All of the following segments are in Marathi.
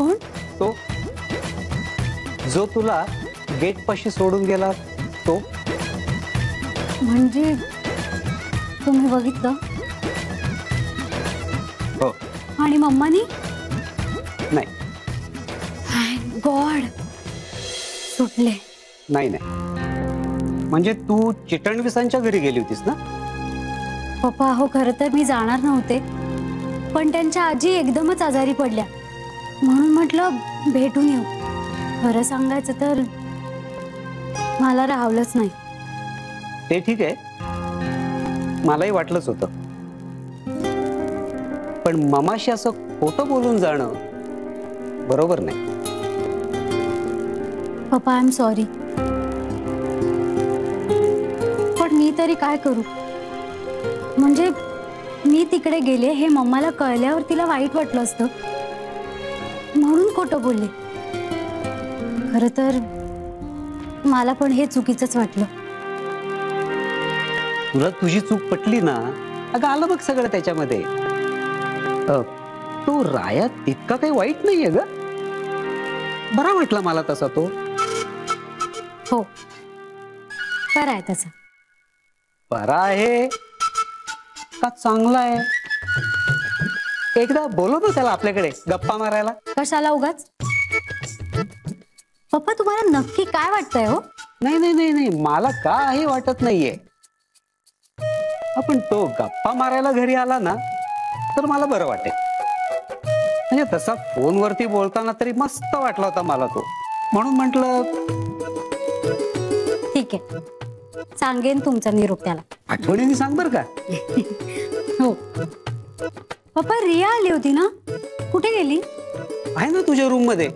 कोण? तो जो तुला गेट पाशी सोडून गेला तो. म्हणजे तुम्ही बघितलं? हो. आणि मम्मानी? नाही. थँक गॉड, सुटले. नाही नाही, म्हणजे तू चिटणवीसांच्या घरी गेली होतीस ना? पप्पा हो, खरं तर मी जाणार नव्हते, पण त्यांच्या आजी एकदमच आजारी पडल्या म्हणून म्हटलं भेटून येऊ. खरं सांगायचं तर मला राहवलंच नाही. ते ठीक आहे, मलाही वाटलंच होतं, पण मामाशी असं खोटं बोलून जाणं बरोबर नाही. पप्पा आय एम सॉरी, पण मी तरी काय करू? म्हणजे मी तिकडे गेले हे मम्माला कळल्यावर तिला वाईट वाटलं असतं म्हणून खोटं बोलले. खरं तर मला पण हे चुकीचंच वाटलं. तुला तुझी चूक पटली ना? अगं आलं बघ सगळं त्याच्यामध्ये. तो राया तितका काही वाईट नाहीये ग, बरा वाटला मला तसा तो. हो, बरा आहे तसा. बरा आहे का चांगला आहे? एकदा बोलव ना त्याला आपल्याकडे गप्पा मारायला. कशाला उगाच? पप्पा तुम्हाला नक्की काय वाटतंय हो? नाही नाही नाही नाही, मला काही वाटत नाहीये. आपण तो गप्पा मारायला घरी आला ना तर मला बरं वाटेल. म्हणजे तसा फोनवरती बोलताना तरी मस्त वाटला होता मला तो, म्हणून म्हटलं. ठीक आहे, सांगेन तुमचा निरोप त्याला. आठवणीने सांग बर का. हो. पप्पा रिया आली होती ना, कुठे गेली? आहे ना तुझ्या रूम मध्ये.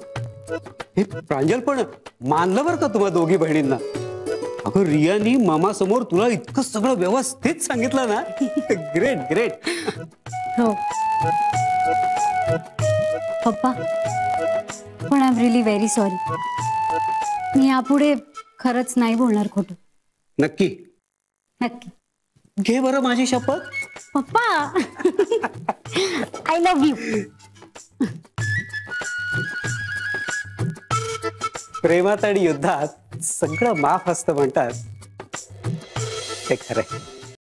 हे प्रांजल पण मानलं बर का तुम्हा दोघी बहिणींना. अगं रियानी मामा समोर तुला इतकं सगळं व्यवस्थित सांगितलं ना. Great great. हो पप्पा, पण I am really very sorry. मी यापुढे खरंच नाही बोलणार खोटं. नक्की? नक्की. घे बरं माझी शपथ. पप्पा आय लव्ह यू. प्रेमात आणि युद्धात सगळं माफ असतं म्हणतात, ते खरंय.